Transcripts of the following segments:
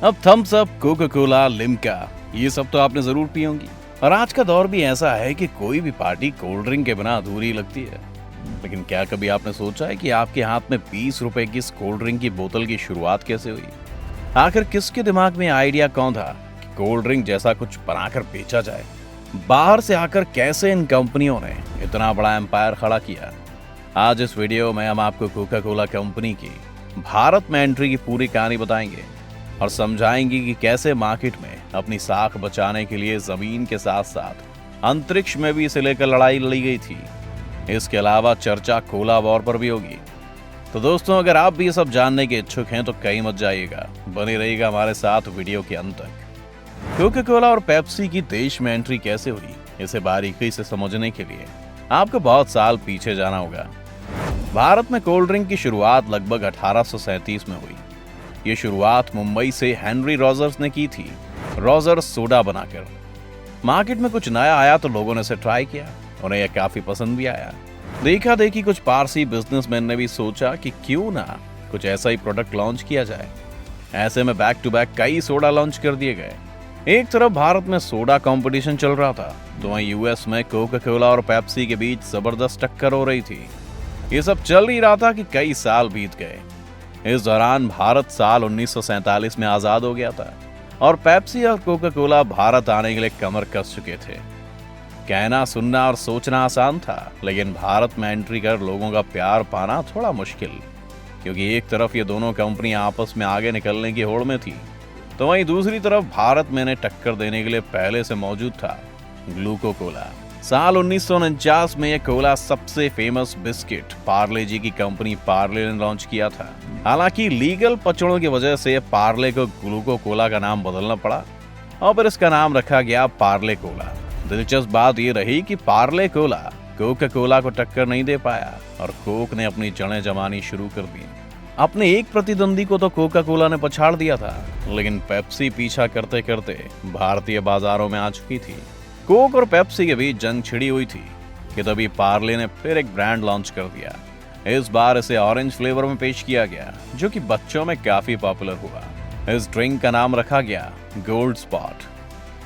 अब Thums Up, Coca Cola, Limca, ये सब तो आपने जरूर पी होंगी। और आज का दौर भी ऐसा है कि कोई भी पार्टी कोल्ड ड्रिंक के बिना अधूरी लगती है। लेकिन क्या कभी आपने सोचा है कि आपके हाथ में 20 रुपए की इस कोल्ड ड्रिंक की बोतल की शुरुआत कैसे हुई? आखिर किसके दिमाग में आइडिया कौन था कि कोल्ड ड्रिंक जैसा कुछ बनाकर बेचा जाए? बाहर से आकर कैसे इन कंपनियों ने इतना बड़ा एम्पायर खड़ा किया? आज इस वीडियो में हम आपको कोका कोला कंपनी की भारत में एंट्री की पूरी कहानी बताएंगे और समझाएंगे कि कैसे मार्केट में अपनी साख बचाने के लिए जमीन के साथ साथ अंतरिक्ष में भी इसे लेकर लड़ाई लड़ी गई थी। इसके अलावा चर्चा कोला वॉर पर भी होगी। तो दोस्तों, अगर आप भी ये सब जानने के इच्छुक हैं तो कहीं मत जाइएगा, बने रहिएगा हमारे साथ वीडियो के अंत तक। कोका कोला और पेप्सी की देश में एंट्री कैसे हुई, इसे बारीकी से समझने के लिए आपको बहुत साल पीछे जाना होगा। भारत में कोल्ड ड्रिंक की शुरुआत लगभग 1837 में हुई। ये शुरुआत मुंबई से हेनरी रोजर्स ने की थी, रोजर्स सोडा बनाकर। मार्केट में कुछ नया आया तो लोगों ने इसे ट्राई किया, उन्हें यह काफी पसंद भी आया। देखा देखी कुछ पारसी बिजनेसमैन ने भी सोचा कि क्यों ना कुछ ऐसा ही प्रोडक्ट लॉन्च किया जाए। ऐसे में बैक टू बैक कई सोडा लॉन्च कर दिए गए। एक तरफ भारत में सोडा कंपटीशन चल रहा था, तो वहीं यूएस में कोका कोला और पेप्सी के बीच जबरदस्त टक्कर हो रही थी। ये सब चल ही रहा था कि कई साल बीत गए। इस दौरान भारत साल 1947 में आजाद हो गया था और पेप्सी और कोका कोला भारत आने के लिए कमर कस चुके थे। कहना, सुनना और सोचना आसान था, लेकिन भारत में एंट्री कर लोगों का प्यार पाना थोड़ा मुश्किल, क्योंकि एक तरफ ये दोनों कंपनियां आपस में आगे निकलने की होड़ में थी, तो वहीं दूसरी तरफ भारत में इन्हें टक्कर देने के लिए पहले से मौजूद था ग्लूको कोला। साल 1949 में यह कोला सबसे फेमस बिस्किट पार्ले जी की कंपनी पार्ले ने लॉन्च किया था। हालांकि लीगल पचड़ों की वजह से पार्ले को ग्लूको कोला का नाम बदलना पड़ा और फिर इसका नाम रखा गया पार्ले कोला। दिलचस्प बात यह रही कि पार्ले कोला कोका कोला को टक्कर नहीं दे पाया और कोक ने अपनी जड़ें जमानी शुरू कर दी। अपने एक प्रतिद्वंदी को तो कोका कोला ने पछाड़ दिया था, लेकिन पेप्सी पीछा करते करते भारतीय बाजारों में आ चुकी थी। कोक और पेप्सी के बीच जंग छिड़ी हुई थी कि तभी पार्ले ने फिर एक ब्रांड लॉन्च कर दिया। इस बार इसे ऑरेंज फ्लेवर में पेश किया गया, जो कि बच्चों में काफी पॉपुलर हुआ। इस ड्रिंक का नाम रखा गया गोल्ड स्पॉट।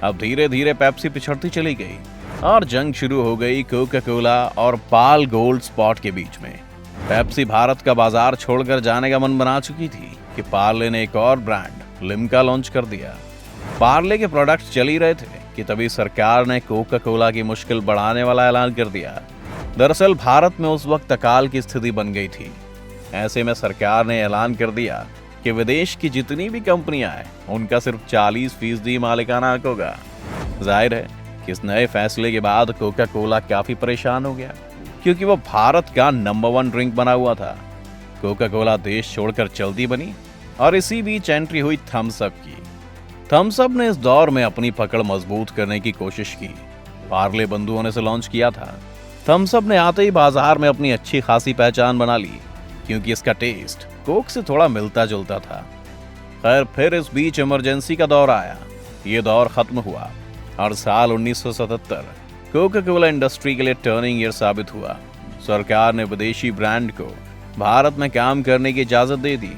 अब धीरे धीरे पेप्सी पिछड़ती चली गई और जंग शुरू हो गई कोका कोला और पाल गोल्ड स्पॉट के बीच में। पेप्सी भारत का बाजार छोड़कर जाने का मन बना चुकी थी कि पार्ले ने एक और ब्रांड लिम्का लॉन्च कर दिया। पार्ले के प्रोडक्ट्स चल ही रहे थे कि तभी सरकार ने कोका कोला की मुश्किल बढ़ाने वाला ऐलान कर दिया। दरअसल भारत में उस वक्त अकाल की स्थिति बन गई थी। ऐसे में सरकार ने ऐलान कर दिया कि विदेश की जितनी भी कंपनियां हैं, उनका सिर्फ 40% मालिकाना हक होगा। जाहिर है कि इस नए फैसले के बाद कोका कोला काफी परेशान हो गया, क्योंकि वो भारत का नंबर 1 ड्रिंक बना हुआ था। कोका कोला देश छोड़कर चलती बनी और इसी बीच एंट्री हुई थम्स अप की। थम्स अप ने इस दौर में अपनी पकड़ मजबूत करने की कोशिश की। पार्ले बंधुओं ने इसे लॉन्च किया था। थम्स अप ने आते ही बाजार में अपनी अच्छी खासी पहचान बना ली, क्योंकि इसका टेस्ट कोक से थोड़ा मिलता जुलता था। खैर, फिर इस बीच इमरजेंसी का दौर आया। ये दौर खत्म हुआ और साल 1977 कोका कोला इंडस्ट्री के लिए टर्निंग ईयर साबित हुआ। सरकार ने विदेशी ब्रांड को भारत में काम करने की इजाजत दे दी।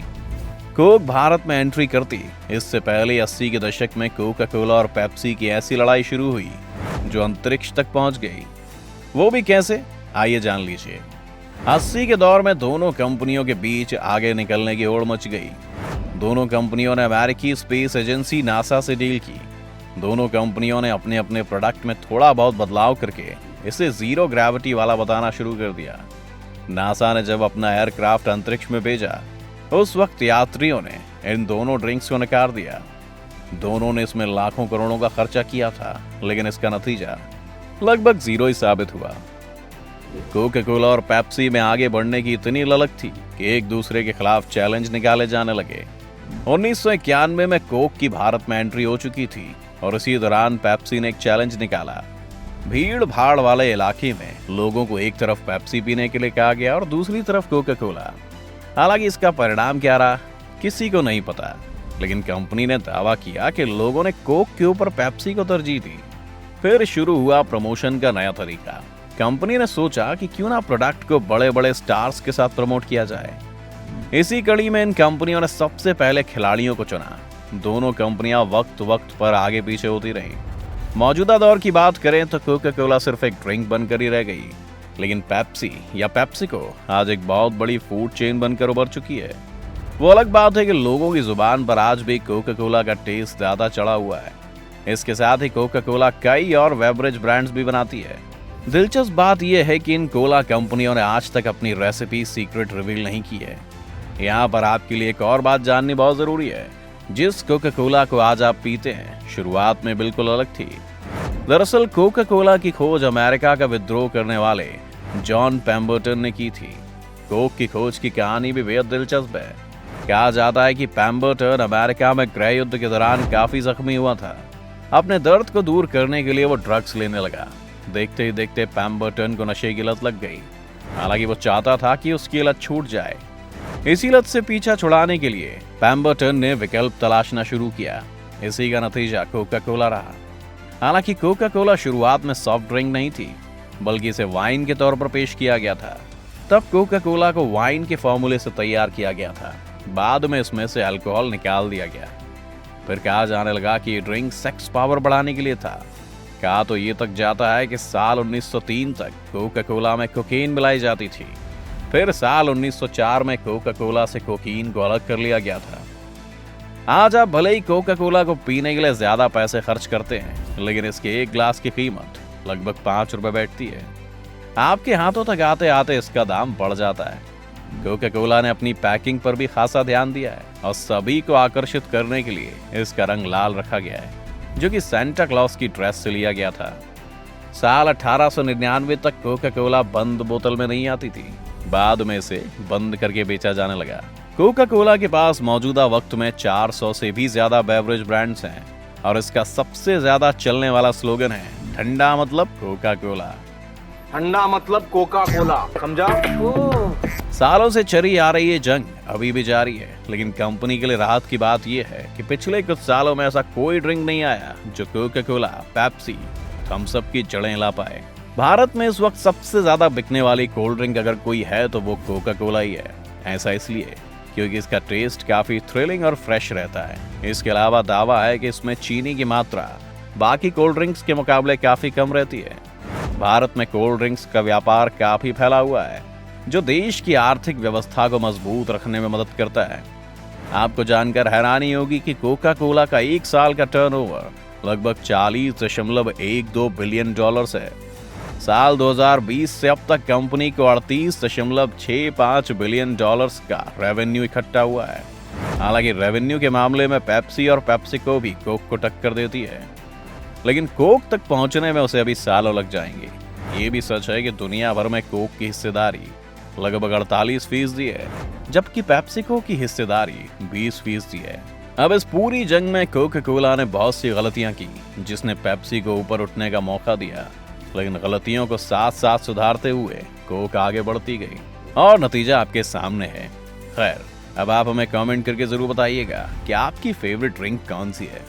कोक भारत में एंट्री करती इससे पहले 80 के दशक में कोका कोला और पेप्सी की ऐसी लड़ाई शुरू हुई जो अंतरिक्ष तक पहुंच गई। वो भी कैसे, आइए जान लीजिए। 80 के दौर में दोनों कंपनियों के बीच आगे निकलने की होड़ मच गई। दोनों कंपनियों ने अमेरिकी स्पेस एजेंसी नासा से डील की। दोनों कंपनियों ने अपने अपने प्रोडक्ट में थोड़ा बहुत बदलाव करके इसे जीरो ग्रेविटी वाला बताना शुरू कर दिया। नासा ने जब अपना एयरक्राफ्ट अंतरिक्ष में भेजा, उस वक्त यात्रियों ने इन दोनों ड्रिंक्स को नकार दिया। दोनों ने इसमें लाखों करोड़ों का खर्चा किया था, लेकिन इसका नतीजा लगभग जीरो ही साबित हुआ। कोका कोला और पेप्सी में आगे बढ़ने की इतनी ललक थी कि एक दूसरे के खिलाफ चैलेंज निकाले जाने लगे। 1991 में कोक की भारत में एंट्री हो चुकी थी और इसी दौरान पेप्सी ने एक चैलेंज निकाला। भीड़ भाड़ वाले इलाके में लोगों को एक तरफ पेप्सी पीने के लिए कहा गया और दूसरी तरफ कोका कोला। हालांकि इसका परिणाम क्या रहा, किसी को नहीं पता, लेकिन कंपनी ने दावा किया कि लोगों ने कोक के ऊपर पेप्सी को तरजीह दी। फिर शुरू हुआ प्रमोशन का नया तरीका। कंपनी ने सोचा कि क्यों ना प्रोडक्ट को बड़े बड़े स्टार्स के साथ प्रमोट किया जाए। इसी कड़ी में इन कंपनियों ने सबसे पहले खिलाड़ियों को चुना। दोनों कंपनियां वक्त वक्त पर आगे पीछे होती रहीं। मौजूदा दौर की बात करें तो कोका कोला सिर्फ एक ड्रिंक बनकर ही रह गई, लेकिन पेप्सी या पेप्सिको आज एक बहुत बड़ी फूड चेन बनकर उभर चुकी है। वो अलग बात है कि लोगों की जुबान पर आज भी कोका कोला का टेस्ट ज्यादा चढ़ा हुआ है। इसके साथ ही कोका कोला कई और बेवरेज ब्रांड्स भी बनाती है। दिलचस्प बात यह है कि इन कोला कंपनियों ने आज तक अपनी रेसिपी सीक्रेट रिवील नहीं की है। यहाँ पर आपके लिए एक और बात जाननी बहुत जरूरी है। जिस कोका कोला को आज आप पीते हैं, शुरुआत में बिल्कुल अलग थी। दरअसल कोका कोला की खोज अमेरिका का विद्रोह करने वाले जॉन पेम्बरटन ने की थी। कोक की खोज की कहानी भी बेहद दिलचस्प है। कहा जाता है कि पेम्बरटन अमेरिका में गृह युद्ध के दौरान काफी जख्मी हुआ था। अपने दर्द को दूर करने के लिए वो ड्रग्स लेने लगा। देखते ही देखते पेम्बरटन को नशे की लत लग गई। हालांकि वो चाहता था कि उसकी लत छूट जाए। इसी लत से पीछा छुड़ाने के लिए पेम्बरटन ने विकल्प तलाशना शुरू किया। इसी का नतीजा कोका कोला रहा। हालांकि कोका कोला शुरुआत में सॉफ्ट ड्रिंक नहीं थी, बल्कि इसे वाइन के तौर पर पेश किया गया था। तब कोका कोला को वाइन के फॉर्मूले से तैयार किया गया था। बाद में इसमें से अल्कोहल निकाल दिया गया। फिर कहा जाने लगा कि ये ड्रिंक सेक्स पावर बढ़ाने के लिए था। कहा तो ये तक जाता है कि साल 1903 तक कोका कोला में कोकीन मिलाई जाती थी। फिर साल 1904 में कोका कोला से कोकीन को अलग कर लिया गया था। आज आप भले ही कोका कोला को पीने के लिए ज्यादा पैसे खर्च करते हैं, लेकिन इसके एक ग्लास की कीमत लगभग 5 रुपए बैठती है। आपके हाथों तक आते आते इसका दाम बढ़ जाता है। कोका कोला ने अपनी पैकिंग पर भी खासा ध्यान दिया है और सभी को आकर्षित करने के लिए इसका रंग लाल रखा गया है, जो कि सेंटा क्लॉज की ड्रेस से लिया गया था। साल 1899 तक कोका कोला बंद बोतल में नहीं आती थी। बाद में इसे बंद करके बेचा जाने लगा। कोका कोला के पास मौजूदा वक्त में 400 से भी ज्यादा बेवरेज ब्रांड्स हैं और इसका सबसे ज्यादा चलने वाला स्लोगन है, ठंडा मतलब कोका कोला। ठंडा मतलब कोका कोला, समझा? सालों से चली आ रही ये जंग अभी भी जारी है, लेकिन कंपनी के लिए राहत की बात यह है कि पिछले कुछ सालों में ऐसा कोई ड्रिंक नहीं आया जो Coca Cola, Pepsi, Thums Up की जड़ें ला पाए। भारत में इस वक्त सबसे ज्यादा बिकने वाली कोल्ड ड्रिंक अगर कोई है तो वो कोका कोला ही है। ऐसा इसलिए क्योंकि इसका टेस्ट काफी थ्रिलिंग और फ्रेश रहता है। इसके अलावा दावा है कि इसमें चीनी की मात्रा बाकी कोल्ड ड्रिंक्स के मुकाबले काफी कम रहती है। भारत में कोल्ड ड्रिंक्स का व्यापार काफी फैला हुआ है, जो देश की आर्थिक व्यवस्था को मजबूत रखने में मदद करता है। आपको जानकर हैरानी होगी कि कोका कोला का एक साल का टर्नओवर लगभग 40.12 बिलियन डॉलर्स है। साल 2020 से अब तक कंपनी को 38.65 बिलियन डॉलर्स का रेवेन्यू इकट्ठा हुआ है। हालांकि रेवेन्यू के मामले में पेप्सी और पेप्सिको भी कोक को टक्कर देती है, लेकिन कोक तक पहुंचने में उसे अभी सालों लग जाएंगे। ये भी सच है कि दुनिया भर में कोक की हिस्सेदारी लगभग 48% है, जबकि पेप्सिको की हिस्सेदारी 20% है। अब इस पूरी जंग में कोका कोला ने बहुत सी गलतियां की, जिसने पेप्सी को ऊपर उठने का मौका दिया, लेकिन गलतियों को साथ साथ सुधारते हुए कोक आगे बढ़ती गई और नतीजा आपके सामने है। खैर, अब आप हमें कमेंट करके जरूर बताइएगा कि आपकी फेवरेट ड्रिंक कौन सी है।